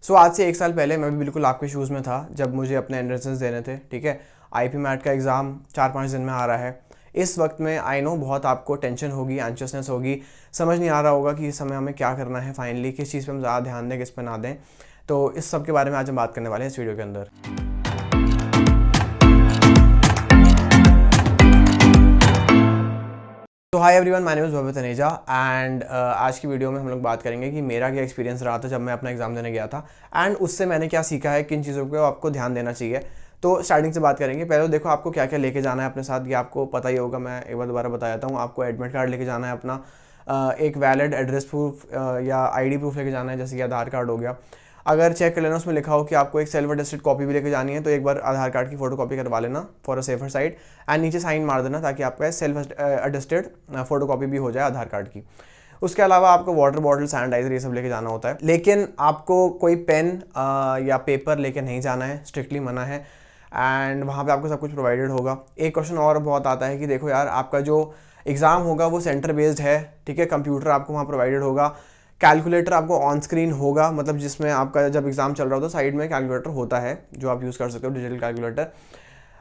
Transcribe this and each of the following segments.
आज से 1 साल पहले मैं भी बिल्कुल आपके शूज़ में था जब मुझे अपने एंट्रेंसेस देने थे। ठीक है, आईपी मैट का एग्ज़ाम 4-5 दिन में आ रहा है। इस वक्त में आई नो बहुत आपको टेंशन होगी, एंशियसनेस होगी, समझ नहीं आ रहा होगा कि इस समय हमें क्या करना है, फाइनली किस चीज़ पे हम ज़्यादा ध्यान दें, किस पे ना दें। तो इस सब के बारे में आज हम बात करने वाले हैं इस वीडियो के अंदर। तो hi everyone, my name is Bhavya Taneja and आज की वीडियो में हम लोग बात करेंगे कि मेरा क्या एक्सपीरियंस रहा था जब मैं अपना एग्ज़ाम देने गया था एंड उससे मैंने क्या सीखा है, किन चीज़ों को आपको ध्यान देना चाहिए। तो स्टार्टिंग से बात करेंगे। पहले तो देखो आपको क्या क्या लेके जाना है अपने साथ, ये आपको पता ही होगा, मैं एक बार दोबारा बता देता हूँ। आपको एडमिट कार्ड लेके जाना है अपना, एक वैलिड एड्रेस प्रूफ या आईडी प्रूफ लेके जाना है, जैसे कि आधार कार्ड हो गया। अगर चेक कर लेना उसमें लिखा हो कि आपको एक सेल्फ अटेस्टेड कॉपी भी लेके जानी है, तो एक बार आधार कार्ड की फोटो कॉपी करवा लेना for a safer side and नीचे साइन मार देना ताकि आपका सेल्फ अटेस्टेड फोटो कॉपी भी हो जाए आधार कार्ड की। उसके अलावा आपको वाटर बॉटल, सैनिटाइजर, ये सब लेके जाना होता है, लेकिन आपको कोई पेन या पेपर लेके नहीं जाना है, स्ट्रिक्टली मना है। एंड वहाँ पे आपको सब कुछ प्रोवाइडेड होगा। एक क्वेश्चन और बहुत आता है कि देखो यार, आपका जो एग्ज़ाम होगा वो सेंटर बेस्ड है, ठीक है, कंप्यूटर आपको वहाँ प्रोवाइडेड होगा, कैलकुलेटर आपको ऑन स्क्रीन होगा, मतलब जिसमें आपका जब एग्ज़ाम चल रहा हो तो साइड में कैलकुलेटर होता है जो आप यूज़ कर सकते हो, डिजिटल कैलकुलेटर।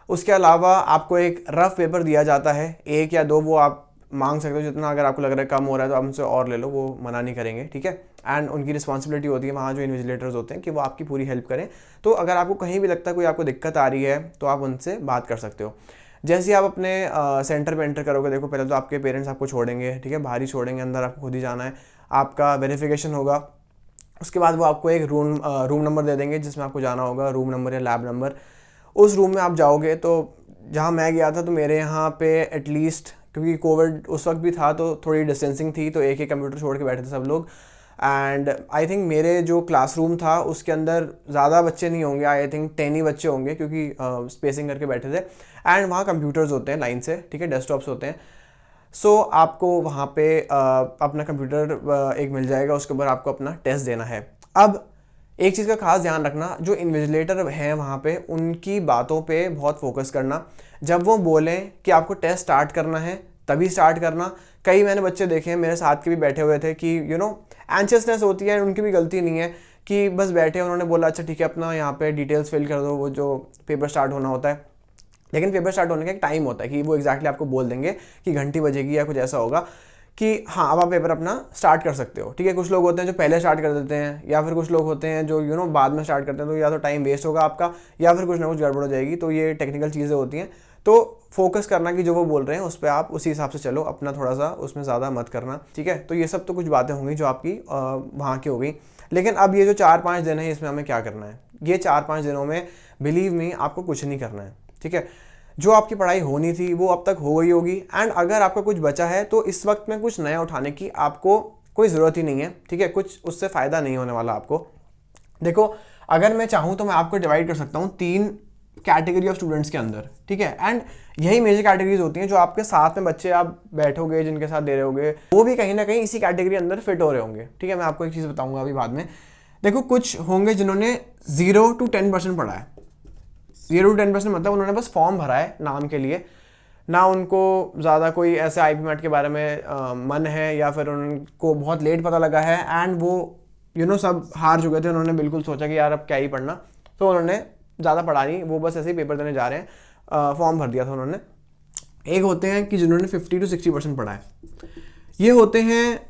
उसके अलावा आपको एक रफ पेपर दिया जाता है, 1 या 2 वो आप मांग सकते हो जितना, अगर आपको लग रहा है कम हो रहा है तो आप उनसे और ले लो, वो मना नहीं करेंगे, ठीक है। एंड उनकी रिस्पॉन्सिबिलिटी होती है वहाँ जो इन्विजिलेटर्स होते हैं कि वो आपकी पूरी हेल्प करें। तो अगर आपको कहीं भी लगता है कोई आपको दिक्कत आ रही है तो आप उनसे बात कर सकते हो। जैसे ही आप अपने सेंटर पे एंटर करोगे, देखो पहले तो आपके पेरेंट्स आपको छोड़ेंगे, ठीक है, बाहर ही छोड़ेंगे, अंदर आपको खुद ही जाना है। आपका वेरिफिकेशन होगा, उसके बाद वो आपको एक रूम नंबर दे देंगे जिसमें आपको जाना होगा, रूम नंबर या लैब नंबर। उस रूम में आप जाओगे तो जहाँ मैं गया था तो मेरे यहाँ पे एटलीस्ट, क्योंकि कोविड उस वक्त भी था तो थोड़ी डिस्टेंसिंग थी, तो एक कंप्यूटर छोड़ के बैठे थे सब लोग। एंड आई थिंक मेरे जो क्लासरूम था उसके अंदर ज़्यादा बच्चे नहीं होंगे, आई थिंक 10 ही बच्चे होंगे, क्योंकि स्पेसिंग करके बैठे थे। एंड वहाँ कंप्यूटर्स होते हैं लाइन से, ठीक है, डेस्कटॉप्स होते हैं। आपको वहाँ पे अपना कंप्यूटर एक मिल जाएगा, उसके ऊपर आपको अपना टेस्ट देना है। अब एक चीज़ का खास ध्यान रखना, जो इन्विजिलेटर हैं वहाँ पे, उनकी बातों पे बहुत फोकस करना। जब वो बोलें कि आपको टेस्ट स्टार्ट करना है तभी स्टार्ट करना। कई मैंने बच्चे देखे हैं, मेरे साथ के भी बैठे हुए थे, कि एंशियसनेस होती है, उनकी भी गलती नहीं है, कि बस बैठे, उन्होंने बोला अच्छा ठीक है अपना यहाँ पे डिटेल्स फिल कर दो, वो जो पेपर स्टार्ट होना होता है। लेकिन पेपर स्टार्ट होने का एक टाइम होता है कि वो एग्जैक्टली आपको बोल देंगे कि घंटी बजेगी या कुछ ऐसा होगा कि हाँ अब आप पेपर अपना स्टार्ट कर सकते हो, ठीक है। कुछ लोग होते हैं जो पहले स्टार्ट कर देते हैं, या फिर कुछ लोग होते हैं जो बाद में स्टार्ट करते हैं, तो या तो टाइम वेस्ट होगा आपका या फिर कुछ ना कुछ गड़बड़ हो जाएगी। तो ये टेक्निकल चीज़ें होती हैं, तो फोकस करना कि जो वो बोल रहे हैं उस पर आप उसी हिसाब से चलो, अपना थोड़ा सा उसमें ज़्यादा मत करना, ठीक है। तो ये सब तो कुछ बातें होंगी जो आपकी वहाँ की हो गई। लेकिन अब ये जो 4-5 दिन है इसमें हमें क्या करना है, ये 4-5 दिनों में बिलीव मी आपको कुछ नहीं करना है, ठीक है। जो आपकी पढ़ाई होनी थी वो अब तक हो गई होगी, एंड अगर आपका कुछ बचा है तो इस वक्त में कुछ नया उठाने की आपको कोई ज़रूरत ही नहीं है, ठीक है। कुछ उससे फ़ायदा नहीं होने वाला आपको। देखो, अगर मैं चाहूँ तो मैं आपको डिवाइड कर सकता हूँ 3 कैटेगरी ऑफ स्टूडेंट्स के अंदर, ठीक है। एंड यही मेजर कैटेगरीज होती हैं, जो आपके साथ में बच्चे आप बैठोगे, जिनके साथ दे रहे होगे, वो भी कहीं ना कहीं इसी कैटेगरी अंदर फिट हो रहे होंगे, ठीक है। मैं आपको एक चीज़ बताऊंगा अभी बाद में। देखो, कुछ होंगे जिन्होंने 0 to 10% पढ़ा है। 0 to 10% मतलब उन्होंने बस फॉर्म भरा है नाम के लिए, ना उनको ज़्यादा कोई ऐसे आईपी मैट के बारे में मन है, या फिर उनको बहुत लेट पता लगा है एंड वो सब हार चुके थे। उन्होंने बिल्कुल सोचा कि यार अब क्या ही पढ़ना, तो उन्होंने ज़्यादा पढ़ा नहीं, वो बस ऐसे ही पेपर देने जा रहे हैं, फॉर्म भर दिया था उन्होंने। एक होते हैं कि जिन्होंने 50 to 60% पढ़ा है, ये होते हैं,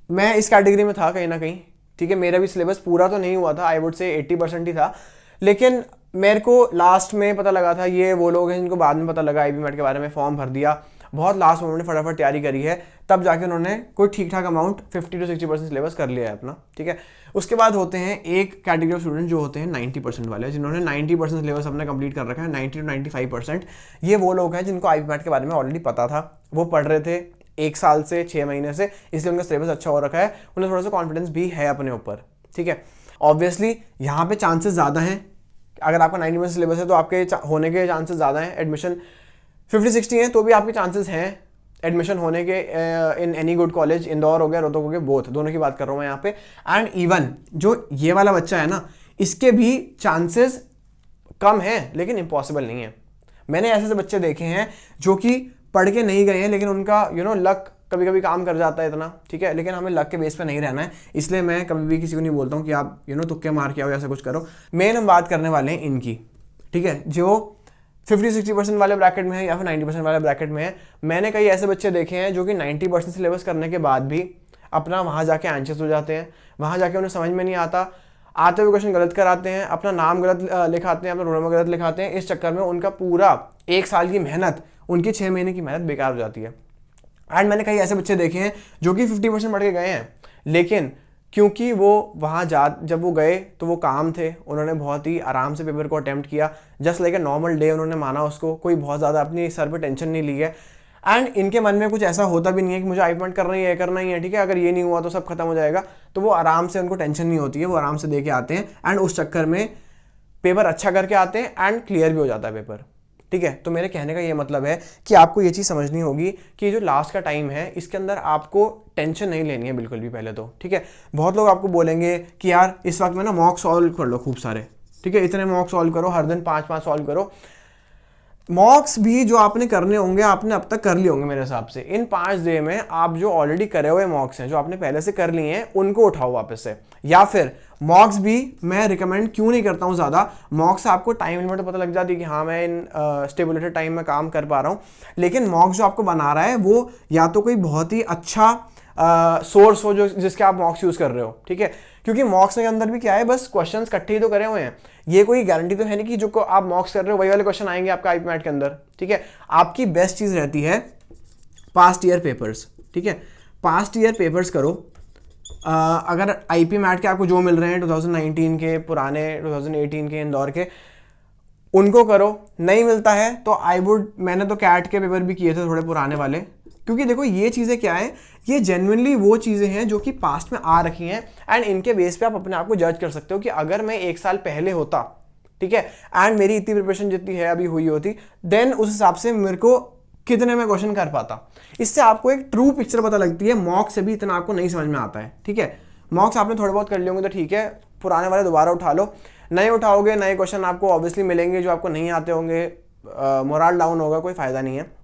मैं इस कैटेगरी में था कहीं ना कहीं, ठीक है। मेरा भी सिलेबस पूरा तो नहीं हुआ था, आई वुड से 80% ही था, लेकिन मेरे को लास्ट में पता लगा था ये वो लोग हैं जिनको बाद में पता लगा आईपी मैट के बारे में, फॉर्म भर दिया, बहुत लास्ट में उन्होंने फटाफट तैयारी करी है, तब जाके उन्होंने कोई ठीक ठाक अमाउंट 50 to 60% सिलेबस कर लिया है अपना, ठीक है। उसके बाद होते हैं एक कैटेगरी ऑफ स्टूडेंट जो होते हैं 90% वाले, जिन्होंने 90% सिलेबस अपना कंप्लीट कर रखा है, 90 to 95%। ये वो लोग हैं जिनको आईपी मैट के बारे में ऑलरेडी पता था, वो पढ़ रहे थे 1 साल से 6 महीने से, इसलिए उनका सिलेबस अच्छा हो रखा है, उन्हें थोड़ा सा कॉन्फिडेंस भी है अपने ऊपर, ठीक है। ऑब्वियसली यहाँ पे चांसेस ज़्यादा हैं, अगर आपका 90% सिलेबस है तो आपके होने के चांसेस ज़्यादा हैं। एडमिशन 50-60 हैं तो भी आपके चांसेस हैं एडमिशन होने के in any good college, Indore हो गया, रोहतक हो गया, बोथ, दोनों की बात कर रहा हूँ मैं यहाँ पे। एंड इवन जो ये वाला बच्चा है ना, इसके भी चांसेस कम हैं, लेकिन इम्पॉसिबल नहीं है। मैंने ऐसे बच्चे देखे हैं जो कि पढ़ के नहीं गए हैं, लेकिन उनका लक कभी कभी काम कर जाता है इतना, ठीक है, लेकिन हमें लक के बेस पे नहीं रहना है। इसलिए मैं कभी भी किसी को नहीं बोलता हूँ कि आप तुक्के मार के आओ, ऐसा कुछ करो। मेन हम बात करने वाले हैं इनकी, ठीक है, जो 50-60% वाले ब्रैकेट में है या फिर 90% वाले ब्रैकेट में है। मैंने कई ऐसे बच्चे देखे हैं जो कि 90% सिलेबस करने के बाद भी अपना वहाँ जाके एंशियस हो जाते हैं, वहाँ जाके उन्हें समझ में नहीं आता, आते हुए क्वेश्चन गलत कराते हैं, अपना नाम गलत लिखाते हैं, अपना रोल नंबर गलत लिखाते हैं। इस चक्कर में उनका पूरा 1 साल की मेहनत, उनकी 6 महीने की मेहनत बेकार हो जाती है। एंड मैंने कई ऐसे बच्चे देखे हैं जो कि 50% पढ़ के गए हैं, लेकिन क्योंकि वो वहाँ जब वो गए तो वो काम थे, उन्होंने बहुत ही आराम से पेपर को अटेम्प्ट किया, just like a normal day उन्होंने माना उसको, कोई बहुत ज़्यादा अपनी सर पे टेंशन नहीं ली है। एंड इनके मन में कुछ ऐसा होता भी नहीं है कि मुझे आईपॉइंट करना ही है, करना ही है, ठीक है, अगर ये नहीं हुआ तो सब खत्म हो जाएगा। तो वो आराम से, उनको टेंशन नहीं होती है, वो आराम से दे के आते हैं एंड उस चक्कर में पेपर अच्छा करके आते हैं एंड क्लियर भी हो जाता है पेपर, ठीक है। तो मेरे कहने का ये मतलब है कि आपको ये चीज़ समझनी होगी कि जो लास्ट का टाइम है इसके अंदर आपको टेंशन नहीं लेनी है बिल्कुल भी पहले तो, ठीक है। बहुत लोग आपको बोलेंगे कि यार इस वक्त में ना मॉक सॉल्व कर लो खूब सारे, ठीक है, इतने मॉक सॉल्व करो, हर दिन 5-5 सॉल्व करो। मॉक्स भी जो आपने करने होंगे आपने अब तक कर लिए होंगे मेरे हिसाब से। इन 5 डे में आप जो ऑलरेडी करे हुए मॉक्स हैं, जो आपने पहले से कर लिए हैं, उनको उठाओ वापस से। या फिर मॉक्स भी मैं रिकमेंड क्यों नहीं करता हूँ ज़्यादा, मॉक्स आपको टाइम लिमिट पता लग जाती है कि हाँ मैं इन स्टेबुलेटेड टाइम में काम कर पा रहा हूँ, लेकिन मॉक्स जो आपको बना रहा है वो या तो कोई बहुत ही अच्छा सोर्स हो जो जिसके आप मॉक्स यूज़ कर रहे हो, ठीक है। क्योंकि मॉक्स के अंदर भी क्या है, बस क्वेश्चंस इकट्ठे ही तो करे हुए हैं, ये कोई गारंटी तो है नहीं कि जो को आप मॉक्स कर रहे हो वही वाले क्वेश्चन आएंगे आपका आईपी मैट के अंदर, ठीक है। आपकी बेस्ट चीज़ रहती है पास्ट ईयर पेपर्स, ठीक है, पास्ट ईयर पेपर्स करो। अगर आईपी मैट के आपको जो मिल रहे हैं 2019 के, पुराने 2018 के, इंदौर के, उनको करो। नहीं मिलता है तो मैंने तो कैट के पेपर भी किए थे थोड़े पुराने वाले, क्योंकि देखो ये चीज़ें क्या है, ये जेन्युइनली वो चीज़ें हैं जो कि पास्ट में आ रखी हैं एंड इनके बेस पे आप अपने आप को जज कर सकते हो कि अगर मैं 1 साल पहले होता, ठीक है, एंड मेरी इतनी प्रिपरेशन जितनी है अभी हुई होती, देन उस हिसाब से मेरे को कितने में क्वेश्चन कर पाता। इससे आपको एक ट्रू पिक्चर पता लगती है। मॉक से भी इतना आपको नहीं समझ में आता है, ठीक है। मॉक्स आपने थोड़े बहुत कर लिए होंगे तो ठीक है, पुराने वाले दोबारा उठा लो। नए उठाओगे, नए क्वेश्चन आपको ऑब्वियसली मिलेंगे जो आपको नहीं आते होंगे, मोरल डाउन होगा, कोई फ़ायदा नहीं है।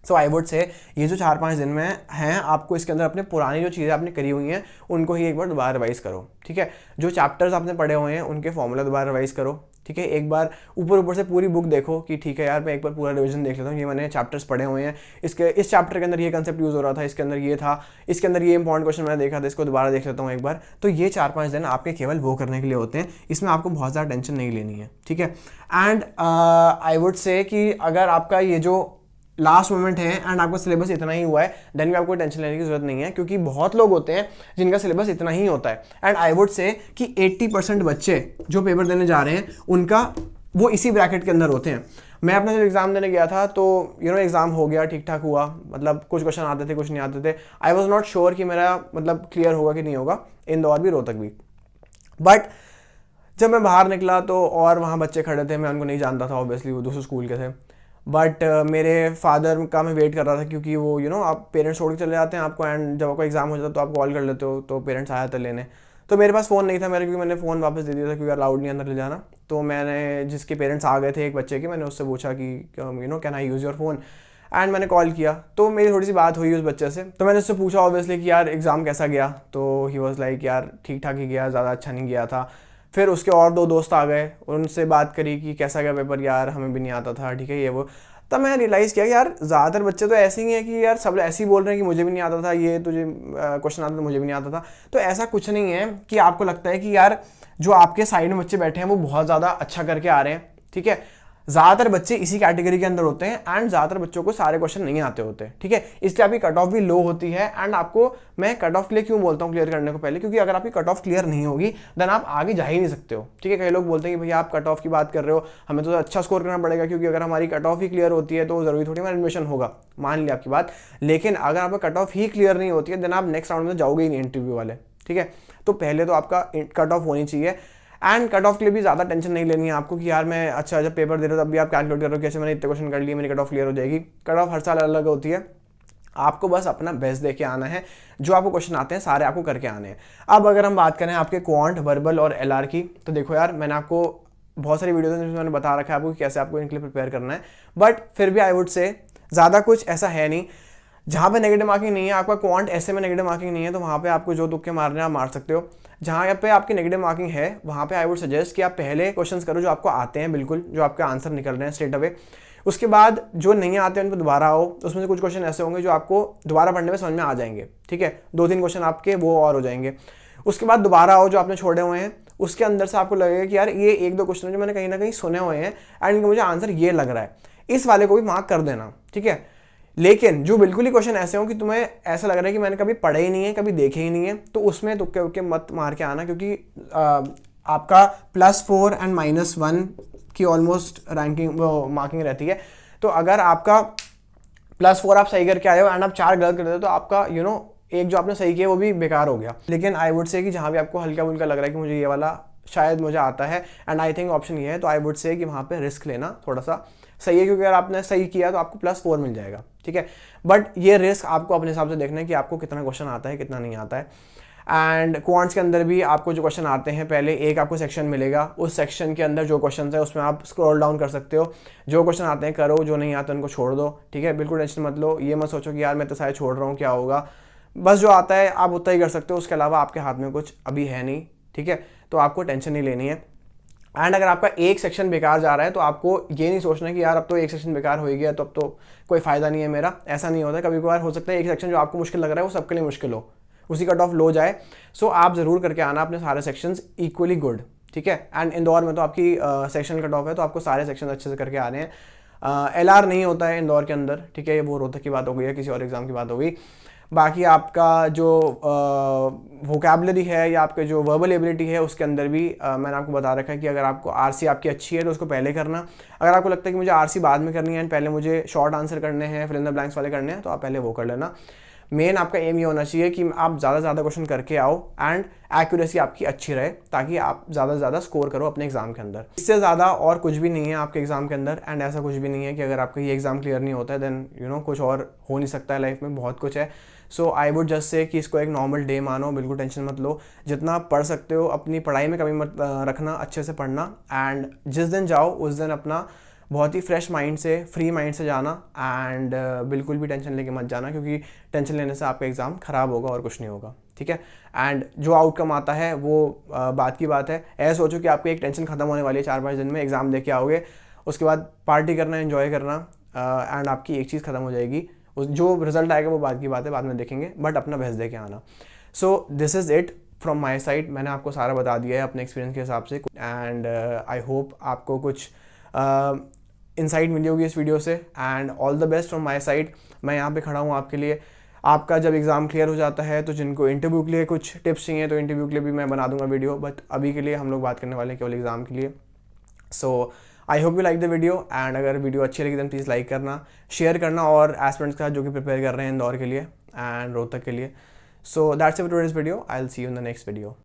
सो आई वुड से ये जो 4-5 दिन में हैं, आपको इसके अंदर अपने पुरानी जो चीज़ें आपने करी हुई हैं उनको ही एक बार दोबारा रिवाइज़ करो, ठीक है। जो चैप्टर्स आपने पढ़े हुए हैं उनके फॉर्मूला दोबारा रिवाइज़ करो, ठीक है। एक बार ऊपर से पूरी बुक देखो कि ठीक है यार मैं एक बार पूरा रिवीजन देख लेता हूँ, ये मैंने चैप्टर्स पढ़े हुए हैं, इस चैप्टर के अंदर ये कंसेप्ट यूज़ हो रहा था, इसके अंदर ये था, इसके अंदर ये इंपॉर्टेंट क्वेश्चन मैंने देखा था, इसको दोबारा देख लेता हूँ एक बार। तो ये 4-5 दिन आपके केवल वो करने के लिए होते हैं, इसमें आपको बहुत ज़्यादा टेंशन नहीं लेनी है, ठीक है। एंड आई वुड से कि अगर आपका ये जो लास्ट मोमेंट है एंड आपका सिलेबस इतना ही हुआ है, देन भी आपको टेंशन लेने की जरूरत नहीं है, क्योंकि बहुत लोग होते हैं जिनका सिलेबस इतना ही होता है। एंड आई वुड से कि 80% बच्चे जो पेपर देने जा रहे हैं उनका वो इसी ब्रैकेट के अंदर होते हैं। मैं अपना जब एग्जाम देने गया था तो एग्जाम हो गया, ठीक ठाक हुआ, मतलब कुछ क्वेश्चन आते थे, कुछ नहीं आते थे। आई वॉज नॉट श्योर कि मेरा मतलब क्लियर होगा कि नहीं होगा, इंदौर भी रोहतक भी। बट जब मैं बाहर निकला तो और वहाँ बच्चे खड़े थे, मैं उनको नहीं जानता था ऑब्वियसली, वो दूसरे स्कूल के थे। बट मेरे फादर का मैं वेट कर रहा था, क्योंकि वो आप पेरेंट्स छोड़ के चले जाते हैं आपको, एंड जब आपका एग्जाम हो जाता है तो आप कॉल कर लेते हो, तो पेरेंट्स आया था लेने। तो मेरे पास फ़ोन नहीं था मेरा, क्योंकि मैंने फ़ोन वापस दे दिया था क्योंकि अलाउड नहीं अंदर ले जाना। तो मैंने जिसके पेरेंट्स आ गए थे एक बच्चे के, मैंने उससे पूछा कि can I use your phone, and मैंने कॉल किया। तो मेरी थोड़ी सी बात हुई उस बच्चे से, तो मैंने उससे पूछा ऑब्वियसली कि यार एग्ज़ाम कैसा गया। तो ही वॉज लाइक यार ठीक ठाक ही गया, ज़्यादा अच्छा नहीं गया था। फिर उसके और 2 दोस्त आ गए, उनसे बात करी कि कैसा गया पेपर, यार हमें भी नहीं आता था, ठीक है, ये वो। तब मैं रियलाइज़ किया कि यार ज़्यादातर बच्चे तो ऐसे ही हैं कि यार सब ऐसे ही बोल रहे हैं कि मुझे भी नहीं आता था, ये तुझे क्वेश्चन आता था, मुझे भी नहीं आता था। तो ऐसा कुछ नहीं है कि आपको लगता है कि यार जो आपके साइड में बच्चे बैठे हैं वो बहुत ज़्यादा अच्छा करके आ रहे हैं, ठीक है। ज़्यादातर बच्चे इसी कैटेगरी के अंदर होते हैं एंड ज़्यादातर बच्चों को सारे क्वेश्चन नहीं आते होते, ठीक है। इसलिए आपकी कट ऑफ भी लो होती है। एंड आपको मैं कट ऑफ के लिए क्यों बोलता हूँ क्लियर करने को पहले, क्योंकि अगर आपकी कट ऑफ क्लियर नहीं होगी देन आप आगे जा ही नहीं सकते हो, ठीक है। कई लोग बोलते हैं कि भैया आप कट ऑफ की बात कर रहे हो, हमें तो अच्छा स्कोर करना पड़ेगा, क्योंकि अगर हमारी कट ऑफ ही क्लियर होती है तो ज़रूरी थोड़ी हमारा एडमिशन होगा। मान लिया आपकी बात, लेकिन अगर आपका कट ऑफ ही क्लियर नहीं होती है देन आप नेक्स्ट राउंड में जाओगे ही नहीं इंटरव्यू वाले, ठीक है। तो पहले तो आपका कट ऑफ होनी चाहिए। एंड कट ऑफ के लिए भी ज़्यादा टेंशन नहीं लेनी है आपको कि यार मैं अच्छा जब पेपर दे रहा हूँ तब भी आप कैलकुलेट करो कैसे मैंने इतने क्वेश्चन कर लिए, मेरी कट ऑफ क्लियर हो जाएगी। कट ऑफ हर साल अलग होती है, आपको बस अपना बेस्ट दे के आना है, जो आपको क्वेश्चन आते हैं सारे आपको करके आने हैं। अब अगर हम बात करें आपके क्वांट, वर्बल और एलआर की, तो देखो यार मैंने आपको बहुत सारी वीडियोज़ में मैंने बता रखा है आपको कि कैसे आपको इनके लिए प्रिपेयर करना है, बट फिर भी आई वुड से ज़्यादा कुछ ऐसा है नहीं। जहाँ पे नेगेटिव मार्किंग नहीं है, आपका क्वांट ऐसे में नेगेटिव मार्किंग नहीं है, तो वहाँ पे आपको जो तुक्के मारने हैं आप मार सकते हो। जहाँ पे आपकी नेगेटिव मार्किंग है वहाँ पे आई वुड सजेस्ट कि आप पहले क्वेश्चंस करो जो आपको आते हैं, बिल्कुल जो आपके आंसर निकल रहे हैं स्ट्रेट अवे। उसके बाद जो नहीं आते हैं उन पर दोबारा आओ, उसमें से कुछ क्वेश्चन ऐसे होंगे जो आपको दोबारा पढ़ने में समझ में आ जाएंगे, ठीक है, 2-3 क्वेश्चन आपके वो और हो जाएंगे। उसके बाद दोबारा आओ जो आपने छोड़े हुए हैं, उसके अंदर से आपको लगेगा कि यार ये 1-2 क्वेश्चन जो मैंने कहीं ना कहीं सुने हुए हैं एंड इनका मुझे आंसर ये लग रहा है, इस वाले को भी मार्क कर देना, ठीक है। लेकिन जो बिल्कुल ही क्वेश्चन ऐसे हो कि तुम्हें ऐसा लग रहा है कि मैंने कभी पढ़े ही नहीं है, कभी देखे ही नहीं है, तो उसमें तुक्के उक्के मत मार के आना, क्योंकि आपका +4 एंड -1 की ऑलमोस्ट रैंकिंग मार्किंग रहती है। तो अगर आपका +4 आप सही करके आए हो एंड आप 4 गलत कर देते हो, तो आपका एक जो आपने सही किया वो भी बेकार हो गया। लेकिन आई वुड से कि जहाँ भी आपको हल्का फुल्का लग रहा है कि मुझे ये वाला शायद मुझे आता है एंड आई थिंक ऑप्शन ये है, तो आई वुड से कि वहाँ पे रिस्क लेना थोड़ा सा सही है, क्योंकि अगर आपने सही किया तो आपको +4 मिल जाएगा, ठीक है। बट ये रिस्क आपको अपने हिसाब से देखना है कि आपको कितना क्वेश्चन आता है, कितना नहीं आता है। एंड क्वांट्स के अंदर भी आपको जो क्वेश्चन आते हैं, पहले एक आपको सेक्शन मिलेगा, उस सेक्शन के अंदर जो क्वेश्चन है उसमें आप स्क्रॉल डाउन कर सकते हो, जो क्वेश्चन आते हैं करो, जो नहीं आते उनको छोड़ दो, ठीक है। बिल्कुल टेंशन मत लो, ये मत सोचो कि यार मैं तो सारे छोड़ रहा हूँ क्या होगा, बस जो आता है आप उतना ही कर सकते हो, उसके अलावा आपके हाथ में कुछ अभी है नहीं, ठीक है। तो आपको टेंशन नहीं लेनी है। एंड अगर आपका एक सेक्शन बेकार जा रहा है तो आपको ये नहीं सोचना कि यार अब तो एक सेक्शन बेकार हो ही गया तो अब तो कोई फ़ायदा नहीं है मेरा, ऐसा नहीं होता। कभी कभार हो सकता है एक सेक्शन जो आपको मुश्किल लग रहा है वो सबके लिए मुश्किल हो, उसी कट ऑफ लो जाए। सो आप ज़रूर करके आना अपने सारे सेक्शंस इक्वली गुड, ठीक है। एंड इंदौर में तो आपकी सेक्शन कट ऑफ है, तो आपको सारे सेक्शन अच्छे से करके आ रहे हैं। LR नहीं होता है इंदौर के अंदर, ठीक है, ये वो रोहतक की बात हो गई है, किसी और एग्ज़ाम की बात हो गई। बाकी आपका जो वोकैबुलरी है या आपके जो वर्बल एबिलिटी है उसके अंदर भी मैंने आपको बता रखा है कि अगर आपको RC आपकी अच्छी है तो उसको पहले करना। अगर आपको लगता है कि मुझे RC बाद में करनी है एंड पहले मुझे शॉर्ट आंसर करने हैं, फिल इन द ब्लैंक्स वाले करने हैं, तो आप पहले वो कर लेना। मेन आपका एम ये होना चाहिए कि आप ज़्यादा से ज़्यादा क्वेश्चन करके आओ एंड एक्यूरेसी आपकी अच्छी रहे, ताकि आप ज़्यादा से ज़्यादा स्कोर करो अपने एग्जाम के अंदर। इससे ज़्यादा और कुछ भी नहीं है आपके एग्जाम के अंदर। एंड ऐसा कुछ भी नहीं है कि अगर आपका ये एग्जाम क्लियर नहीं होता है देन कुछ और हो नहीं सकता है लाइफ में, बहुत कुछ है। सो आई वुड जस्ट से कि इसको एक नॉर्मल डे मानो, बिल्कुल टेंशन मत लो, जितना पढ़ सकते हो अपनी पढ़ाई में कमी मत रखना, अच्छे से पढ़ना। एंड जिस दिन जाओ उस दिन अपना बहुत ही फ्रेश माइंड से, फ्री माइंड से जाना। एंड बिल्कुल भी टेंशन लेके मत जाना, क्योंकि टेंशन लेने से आपका एग्ज़ाम ख़राब होगा और कुछ नहीं होगा, ठीक है। एंड जो आउटकम आता है वो बात की बात है। ऐसा सोचो कि आपकी एक टेंशन ख़त्म होने वाली है 4-5 दिन में, एग्ज़ाम दे के आओगे, उसके बाद पार्टी करना, एंजॉय करना, एंड आपकी एक चीज़ ख़त्म हो जाएगी। जो रिजल्ट आएगा वो बात की बात है, बाद में देखेंगे, बट अपना बेस्ट दे के आना। So this is it from my side. मैंने आपको सारा बता दिया है अपने एक्सपीरियंस के हिसाब से। एंड आई होप आपको कुछ इनसाइट मिली होगी इस वीडियो से। And all the best from my side. मैं यहाँ पे खड़ा हूँ आपके लिए। आपका जब एग्ज़ाम क्लियर हो जाता है तो जिनको इंटरव्यू के लिए कुछ टिप्स चाहिए तो इंटरव्यू के लिए भी मैं बना दूंगा वीडियो, बट अभी के लिए हम लोग बात करने वाले हैं केवल एग्ज़ाम के लिए। So I hope you like the video. And अगर वीडियो अच्छी लगी देन प्लीज़ लाइक करना, शेयर करना और एस्पिरेंट्स का जो कि प्रिपेयर कर रहे हैं इंदौर के लिए एंड रोहतक के लिए। So that's it for today's video. I will see you in the next video.